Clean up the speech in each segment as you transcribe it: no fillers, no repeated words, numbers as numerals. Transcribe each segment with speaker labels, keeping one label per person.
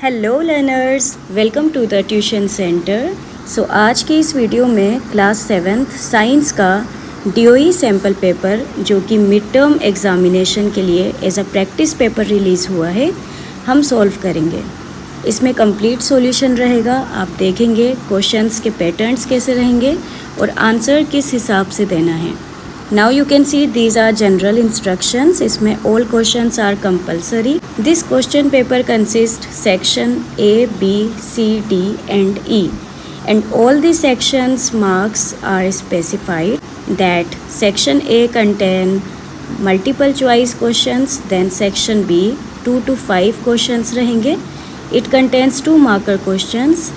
Speaker 1: Hello learners, welcome to the tuition centre. So आज की इस वीडियो में क्लास 7th साइंस का DOE सैम्पल पेपर जो कि मिड टर्म एग्ज़ामिनेशन के लिए as a practice paper release हुआ है, हम सॉल्व करेंगे। इसमें कंप्लीट सॉल्यूशन रहेगा। आप देखेंगे क्वेश्चंस के पैटर्न्स कैसे रहेंगे और आंसर किस हिसाब से देना है। Now you can see these are general instructions. इसमें all questions are compulsory. This question paper consists section A, B, C, D and E. And all the sections marks are specified that section A contain multiple choice questions. Then section B 2 to 5 questions रहेंगे. It contains 2 marker questions.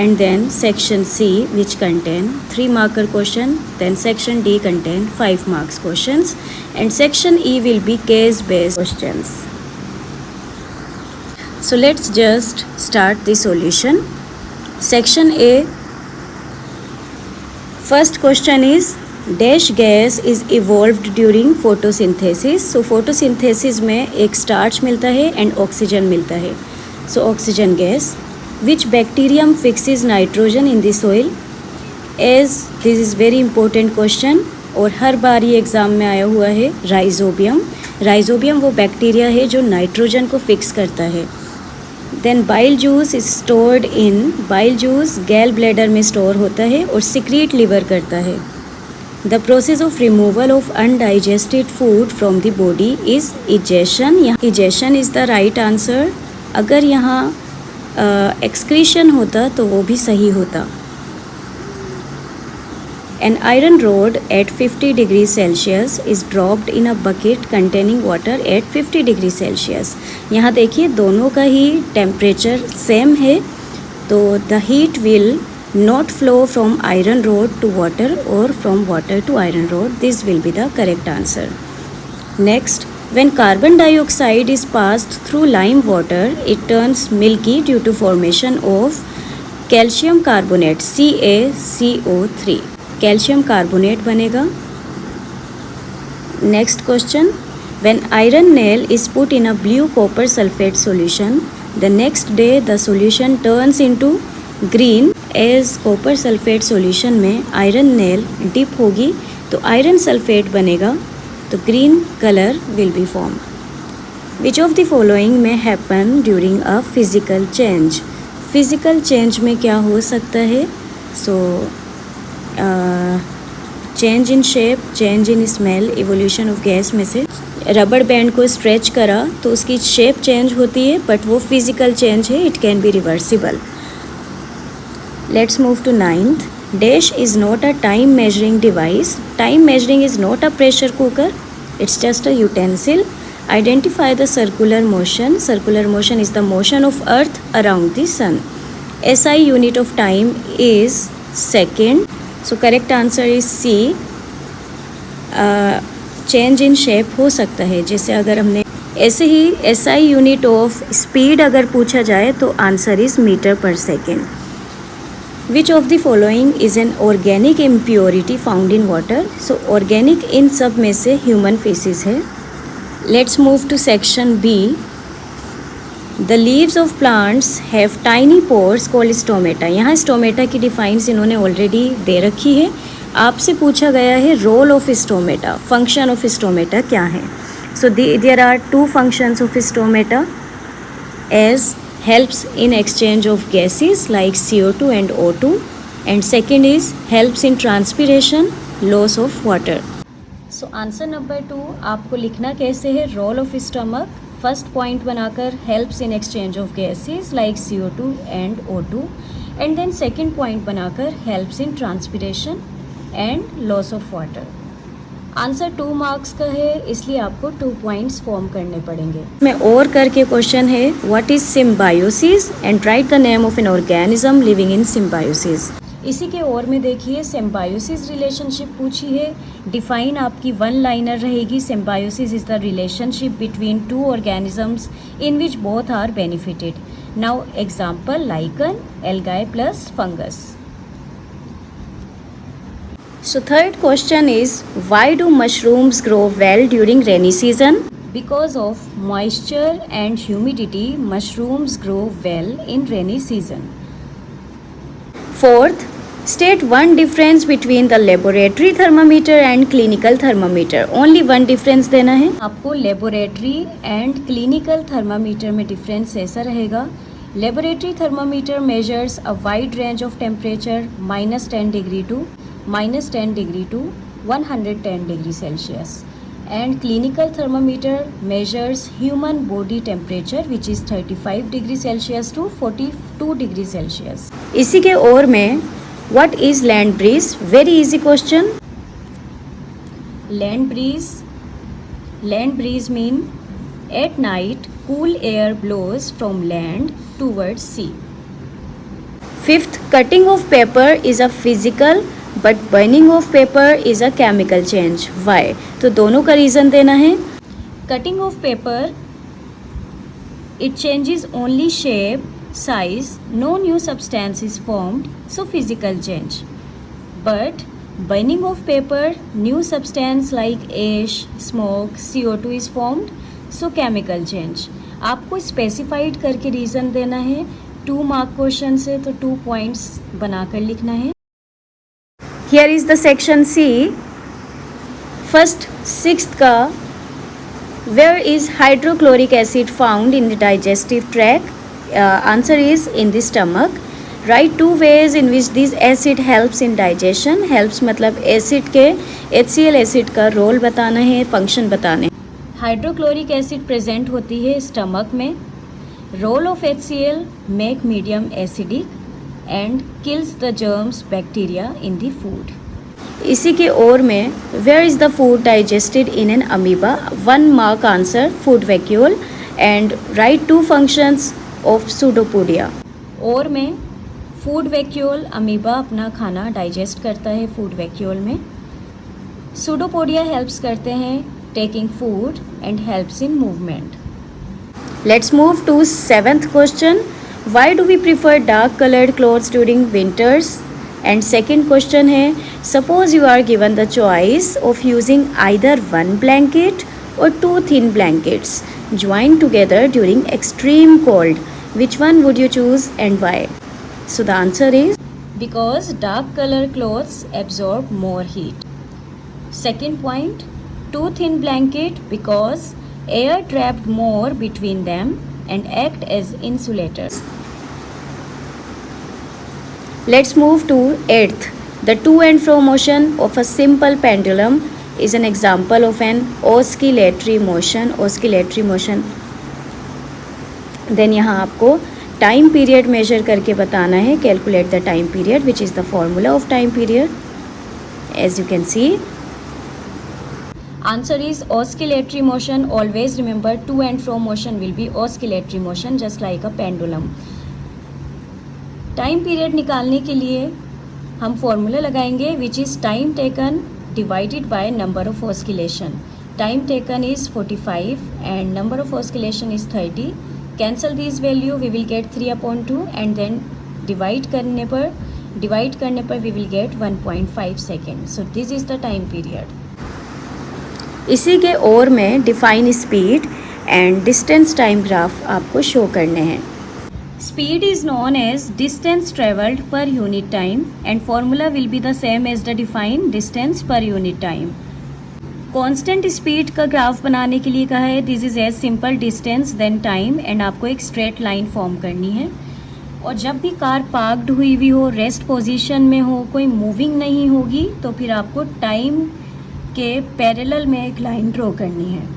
Speaker 1: And then section C which contain 3 marker question, then section D contain 5 marks questions, and section E will be case based questions. So let's just start the solution. Section A, first question is dash gas is evolved during photosynthesis. So photosynthesis में एक starch मिलता है and oxygen मिलता है. So oxygen gas. Which bacterium fixes nitrogen in the soil? As this is very important question और हर बार ये exam में आया हुआ है। राइजोबियम, राइजोबियम वो बैक्टीरिया है जो नाइट्रोजन को फिक्स करता है। Then bile juice is stored in, bile juice gall bladder में स्टोर होता है और सिक्रीट लिवर करता है। The process of removal of undigested food from the body is egestion. यहाँ egestion is the right answer. अगर यहाँ एक्सक्रीशन होता तो वो भी सही होता। An iron rod at 50 degrees Celsius is dropped in a bucket containing water at 50 degrees Celsius. यहाँ देखिए दोनों का ही टेम्परेचर सेम है, तो the heat will not flow from iron rod to water or from water to iron rod. This will be the correct answer. Next, when carbon dioxide is passed through lime water, it turns milky due to formation of calcium carbonate CaCO3. Calcium carbonate बनेगा। Next question, when iron nail is put in a blue copper sulfate solution, the next day the solution turns into green as copper sulfate solution में iron nail dip होगी तो iron sulfate बनेगा, तो green color will be formed. Which of the following may happen during a physical change? Physical change में क्या हो सकता है? So change in shape, change in smell, evolution of gas में से रबर बैंड को स्ट्रेच करा तो उसकी शेप चेंज होती है, बट वो फिजिकल चेंज है, it can be reversible. Let's move to 9th. Dash is not a time measuring device. Time measuring is not a pressure cooker, it's just a utensil. Identify the circular motion. Circular motion is the motion of earth around the sun. SI unit of time is second. So correct answer is C. Change in shape हो सकता है, जैसे अगर हमने ऐसे ही SI unit of speed अगर पूछा जाए तो answer is meter per second. Which of the following is an organic impurity found in water. So organic इन सब में से ह्यूमन फेसिस है. Let's move to section B. The leaves of plants have tiny pores called stomata. यहाँ stomata की डिफाइंस इन्होंने already दे रखी है. आपसे पूछा गया है role of stomata, function of stomata क्या है. So there are 2 functions of stomata as helps in exchange of gases like CO2 and O2, and second is helps in transpiration, loss of water. So answer number 2 आपको लिखना कैसे है. Role of stomata first point बनाकर helps in exchange of gases like CO2 and O2, and then second point बनाकर helps in transpiration and loss of water. Answer 2 marks का है, इसलिए आपको 2 पॉइंट्स फॉर्म करने पड़ेंगे. मैं और करके क्वेश्चन है, what is symbiosis and right the name of an organism living in symbiosis. इसी के और में देखिए सिम्बायोसिस रिलेशनशिप पूछी है. डिफाइन आपकी 1 लाइनर रहेगी. Symbiosis is the relationship between 2 organisms in which both are benefited. Now example lichen, algae plus fungus. So third question is, why do mushrooms grow well during rainy season. Because of moisture and humidity, mushrooms grow well in rainy season. Fourth, state one difference between the laboratory thermometer and clinical thermometer. Only one difference देना है आपको. laboratory and clinical thermometer में difference ऐसा रहेगा. laboratory thermometer measures a wide range of temperature -10 degree to -10 degree to 110 degree Celsius. And clinical thermometer measures human body temperature which is 35 degree Celsius to 42 degree Celsius. इसी के और में what is land breeze? Very easy question. Land breeze mean at night cool air blows from land towards sea. Fifth, cutting of paper is a physical but burning of paper is a chemical change. Why? तो दोनों का reason देना है. Cutting of paper, it changes only shape, size, no new substance is formed, so physical change. But burning of paper, new substance like ash, smoke, CO2 is formed, so chemical change. आपको specified करके reason देना है. 2 mark question से तो 2 points बनाकर लिखना है. Here is the section C. First, 6th का where is hydrochloric acid found in the digestive tract? Answer is in the stomach. Write 2 ways in which this acid helps in digestion. Helps मतलब acid के HCl acid का role बताना है, function बताने. Hydrochloric acid present होती है stomach में. Role of HCl make medium acidic and kills the germs bacteria in the food. इसी के और में where is the food digested in an amoeba. 1 mark answer food vacuole and write 2 functions of pseudopodia. और में food vacuole amoeba अपना खाना digest करता है फूड वैक्यूल में. सूडोपोडिया हेल्प्स करते हैं taking food and helps in movement. Let's move to 7th question. Why do we prefer dark coloured clothes during winters? And second question है suppose you are given the choice of using either 1 blanket or 2 thin blankets joined together during extreme cold. Which one would you choose and why? So the answer is because dark color clothes absorb more heat. Second point, 2 thin blanket because air trapped more between them and act as insulators. Let's move to 8th. The to and fro motion of a simple pendulum is an example of an oscillatory motion. Oscillatory motion. Then यहाँ आपको time period major करके बताना है. Calculate the time period which is the formula of time period. As you can see answer is oscillatory motion. Always remember to and fro motion will be oscillatory motion just like a pendulum. Time period निकालने के लिए हम formula लगाएंगे which is time taken divided by number of oscillation. Time taken is 45 and number of oscillation is 30. Cancel this value we will get 3/2 and then divide करने पर we will get 1.5 second. So this is the time period. इसी के और में define speed and distance time graph आपको show करने हैं. Speed is known as distance travelled per unit time and formula will be the same as the define distance per unit time. Constant speed का graph बनाने के लिए कहा है this is as simple distance then time and आपको एक straight line form करनी है. और जब भी कार पार्क्ड हुई हो, रेस्ट पोजीशन में हो, कोई मूविंग नहीं होगी तो फिर आपको टाइम के पैरेलल में एक लाइन ड्रॉ करनी है.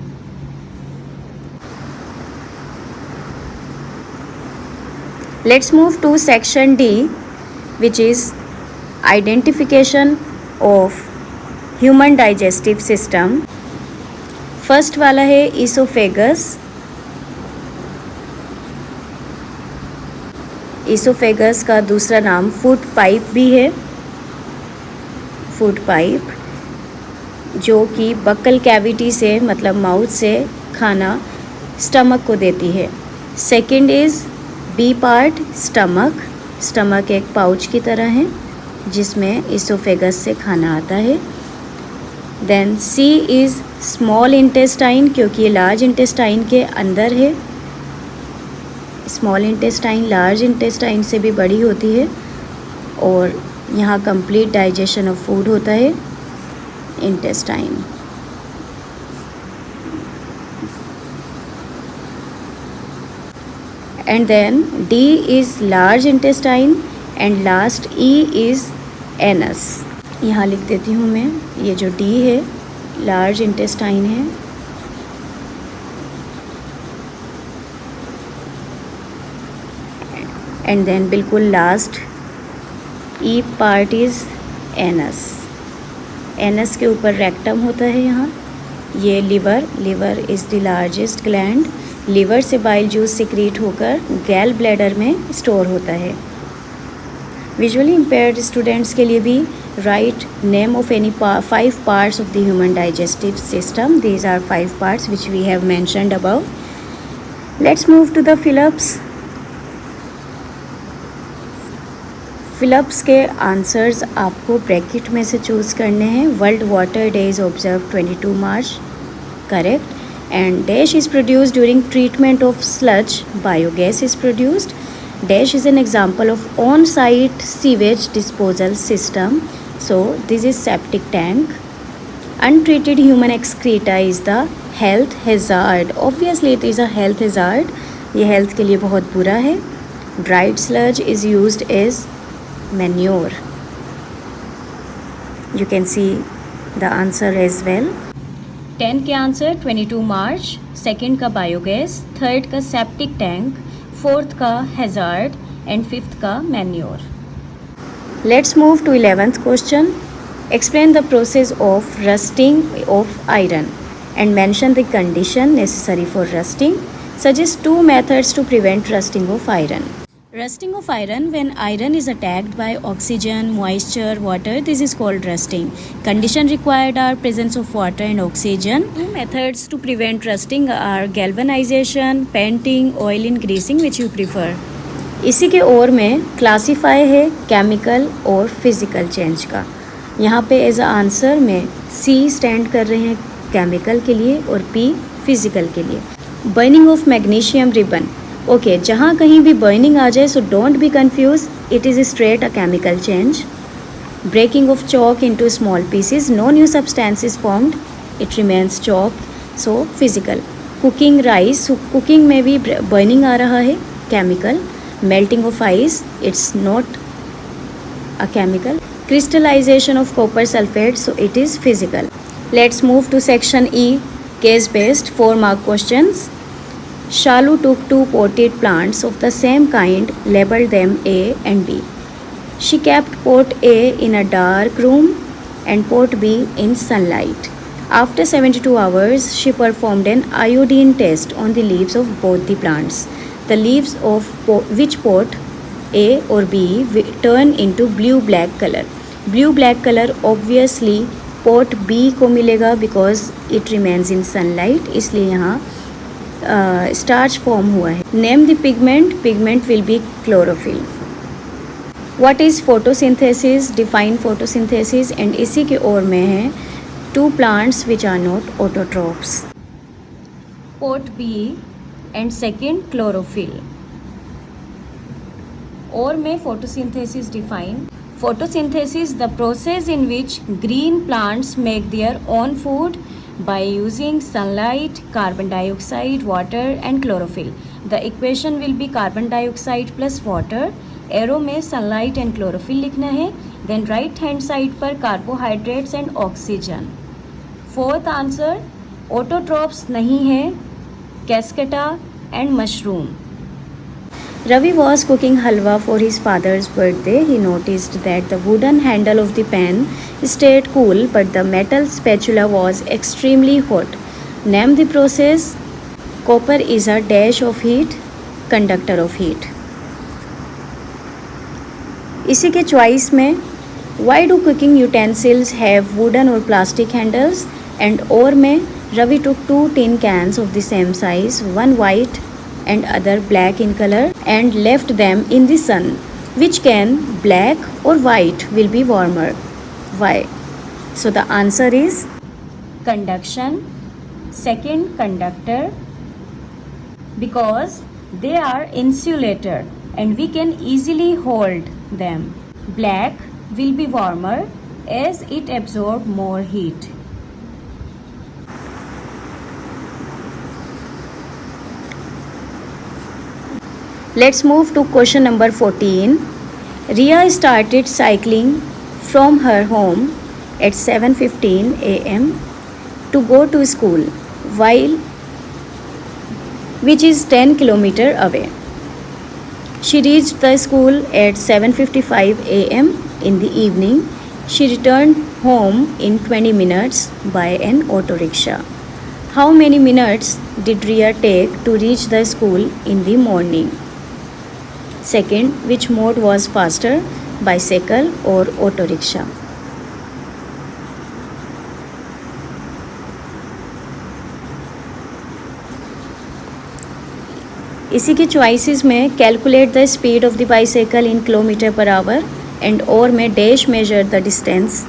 Speaker 1: Let's move to section D which is identification of human digestive system. First वाला है ईसोफेगस. ईसोफेगस का दूसरा नाम फूड पाइप भी है. फूड पाइप जो कि बक्कल कैविटी से मतलब माउथ से खाना स्टमक को देती है. Second is B part stomach. Stomach एक पाउच की तरह है जिसमें इसोफेगस से खाना आता है. Then C is small intestine, क्योंकि ये लार्ज इंटेस्टाइन के अंदर है। स्मॉल इंटेस्टाइन लार्ज इंटेस्टाइन से भी बड़ी होती है और यहाँ कंप्लीट डाइजेशन ऑफ फूड होता है intestine. And then D is large intestine and last E is anus. यहाँ लिख देती हूँ मैं, ये जो डी है लार्ज इंटेस्टाइन है, एंड देन बिल्कुल last E part is anus. Anus के ऊपर रेक्टम होता है यहाँ। ये liver is the largest gland. Liver से बाइल जूस सिक्रीट होकर गैल ब्लैडर में स्टोर होता है। विजुअली इम्पेयर्ड स्टूडेंट्स के लिए भी write name of any 5 parts of the human digestive system. These are 5 parts which we have mentioned above. Let's move to the fill-ups. Fill-ups के answers आपको bracket में से चूज़ करने हैं। World water day is observe 22 March, correct. And dash is produced during treatment of sludge, biogas is produced. Dash is an example of on site sewage disposal system, so this is septic tank. Untreated human excreta is the health hazard, obviously it is a health hazard, ये health के लिए बहुत बुरा है। Dried sludge is used as manure. You can see the answer as well. 10 के answer 22 March, second का biogas, third का septic tank, fourth का हैजार्ड एंड फिफ्थ का manure. Let's move to 11th question. Explain the process of rusting of iron and mention the condition necessary for rusting. Suggest 2 methods to prevent rusting of iron. Rusting of iron, when iron is attacked by oxygen, moisture, water, this is called rusting. Condition required are presence of water and oxygen. 2 methods to prevent rusting are galvanization, painting, oil in greasing, which you prefer. इसी के और में classify है chemical और physical change का। यहाँ पे as a answer में सी स्टैंड कर रहे हैं केमिकल के लिए और पी फिजिकल के लिए। Burning of magnesium ribbon, okay, जहाँ कहीं भी बर्निंग आ जाए so don't be confuse, it is straight a chemical change. Breaking of chalk into small pieces, no new substance is formed, it remains chalk, so physical. Cooking rice, cooking में भी burning आ रहा है, chemical. Melting of ice, it's not a chemical. Crystallisation of copper sulphate, so it is physical. Let's move to section E, case based 4 mark questions. Shalu took 2 potted plants of the same kind, labeled them A and B. She kept pot A in a dark room and pot B in sunlight. After 72 hours, she performed an iodine test on the leaves of both the plants. The leaves of which pot, A or B, turn into blue-black color. Blue-black color obviously pot B को मिलेगा because it remains in sunlight, इसलिए यहाँ starch form हुआ है। Name the pigment, pigment will be chlorophyll. What is photosynthesis, define photosynthesis. And इसी के और में है 2 plants which are not autotrophs. पोट बी एंड सेकेंड क्लोरोफिल। और में photosynthesis define. Photosynthesis, the process in which green plants make their own food by using sunlight, carbon dioxide, water and chlorophyll. The equation will be carbon dioxide plus water. Arrow में sunlight and chlorophyll लिखना है. Then right hand side पर carbohydrates and oxygen. Fourth answer, autotrophs नहीं है, cascata and mushroom. Ravi was cooking halwa for his father's birthday. He noticed that the wooden handle of the pan stayed cool, but the metal spatula was extremely hot. Name the process. Copper is a dash of heat, conductor of heat. इसी के choice में why do cooking utensils have wooden or plastic handles? And or में Ravi took 2 tin cans of the same size, one white and other black in color, and left them in the sun. Which can, black or white, will be warmer? Why? So the answer is conduction, second conductor, because they are insulator and we can easily hold them. Black will be warmer as it absorbs more heat. Let's move to question number 14. Ria started cycling from her home at 7:15 a.m. to go to school, which is 10 km away. She reached the school at 7:55 a.m. in the evening. She returned home in 20 minutes by an auto rickshaw. How many minutes did Ria take to reach the school in the morning? Second, which mode was faster, bicycle or auto rickshaw? इसी के choices में calculate the speed of the bicycle in kilometre per hour and और में dash measure the distance.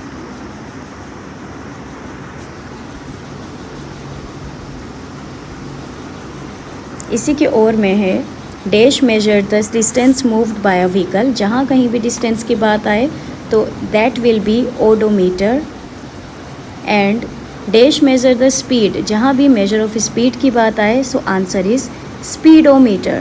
Speaker 1: इसी के और में है dash measure the distance moved by a vehicle. जहाँ कहीं भी डिस्टेंस की बात आए तो that will be odometer. And dash measure the speed, जहाँ भी मेजर ऑफ स्पीड की बात आए so answer is speedometer.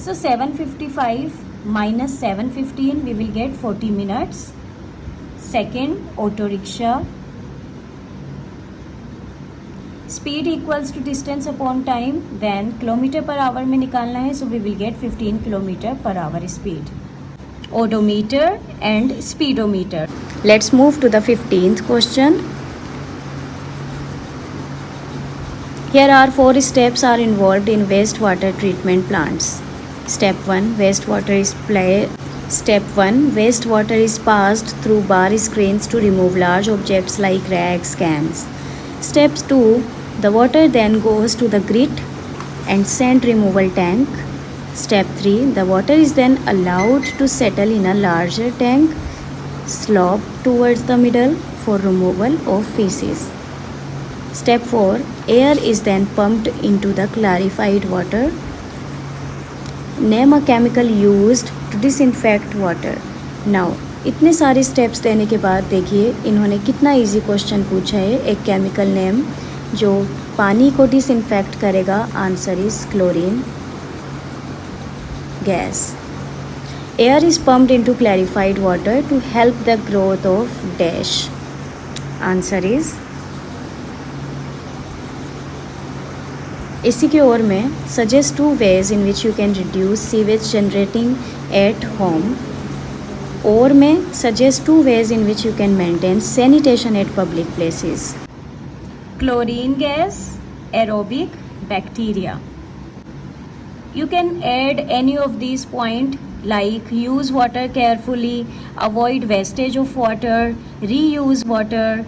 Speaker 1: So 7:55 minus 7:15 we will get 40 minutes. Second, auto rickshaw. Speed equals to distance upon time. Then kilometer per hour में निकालना है, so we will get 15 kilometer per hour speed. Odometer and speedometer. Let's move to the 15th question. Here are 4 steps are involved in wastewater treatment plants. Step 1, wastewater is passed through bar screens to remove large objects like rags, cans. Step 2, the water then goes to the grit and sand removal tank. Step 3, the water is then allowed to settle in a larger tank, sloped towards the middle for removal of feces. Step 4, air is then pumped into the clarified water. Name a chemical used to disinfect water. Now, इतने सारे steps देने के बाद देखिए इन्होंने कितना easy question पूछा है. एक केमिकल नेम जो पानी को डिसइंफेक्ट करेगा. Answer is chlorine gas. Air is pumped into clarified water to help the growth of dash. Answer is. इसी के और में suggest 2 ways in which you can reduce sewage generating at home. और में suggest 2 ways in which you can maintain sanitation at public places. Chlorine gas, aerobic, bacteria. You can add any of these points like use water carefully, avoid wastage of water, reuse water,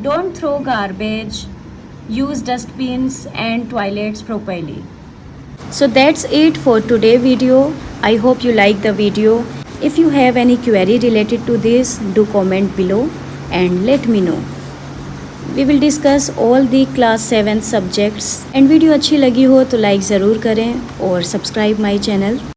Speaker 1: don't throw garbage, use dustbins and toilets properly. So that's it for today's video. I hope you like the video. If you have any query related to this, do comment below and let me know. We will discuss all the class 7 subjects. And video अच्छी लगी हो तो like ज़रूर करें और subscribe my channel.